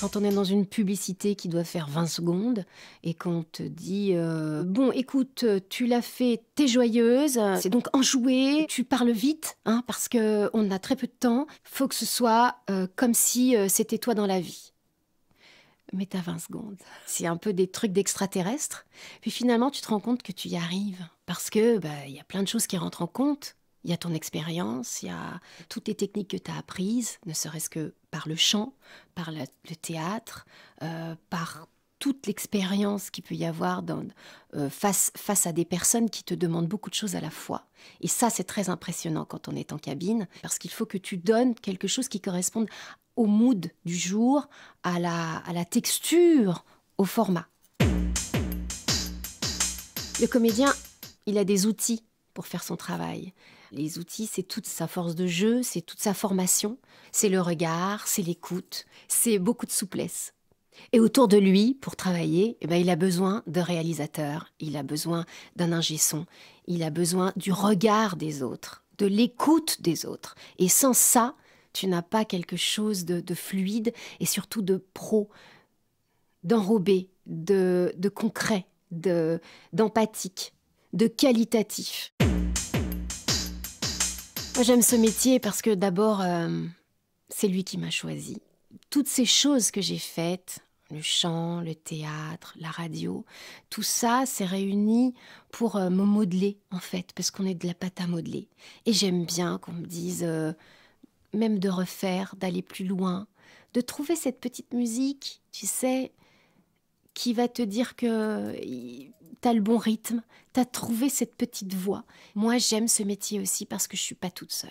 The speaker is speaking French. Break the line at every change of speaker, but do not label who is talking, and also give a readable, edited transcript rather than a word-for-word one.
Quand on est dans une publicité qui doit faire 20 secondes et qu'on te dit bon, écoute, tu l'as fait, t'es joyeuse, c'est donc enjoué, tu parles vite, hein, parce qu'on a très peu de temps, faut que ce soit comme si c'était toi dans la vie. Mais t'as 20 secondes. C'est un peu des trucs d'extraterrestres. Puis finalement, tu te rends compte que tu y arrives. Parce que y a plein de choses qui rentrent en compte. Il y a ton expérience, il y a toutes les techniques que tu as apprises, ne serait-ce que par le chant, par le théâtre, par toute l'expérience qu'il peut y avoir face à des personnes qui te demandent beaucoup de choses à la fois. Et ça, c'est très impressionnant quand on est en cabine, parce qu'il faut que tu donnes quelque chose qui corresponde au mood du jour, à la texture, au format. Le comédien, il a des outils pour faire son travail. Les outils, c'est toute sa force de jeu, c'est toute sa formation, c'est le regard, c'est l'écoute, c'est beaucoup de souplesse. Et autour de lui, pour travailler, il a besoin de réalisateurs, il a besoin d'un ingé son, il a besoin du regard des autres, de l'écoute des autres. Et sans ça, tu n'as pas quelque chose de fluide et surtout de pro, d'enrobé, de concret, d'empathique, de qualitatif. Moi, j'aime ce métier parce que d'abord, c'est lui qui m'a choisi. Toutes ces choses que j'ai faites, le chant, le théâtre, la radio, tout ça s'est réuni pour me modeler, en fait, parce qu'on est de la pâte à modeler. Et j'aime bien qu'on me dise, même de refaire, d'aller plus loin, de trouver cette petite musique, tu sais, qui va te dire que t'as le bon rythme, t'as trouvé cette petite voix. Moi, j'aime ce métier aussi parce que je suis pas toute seule.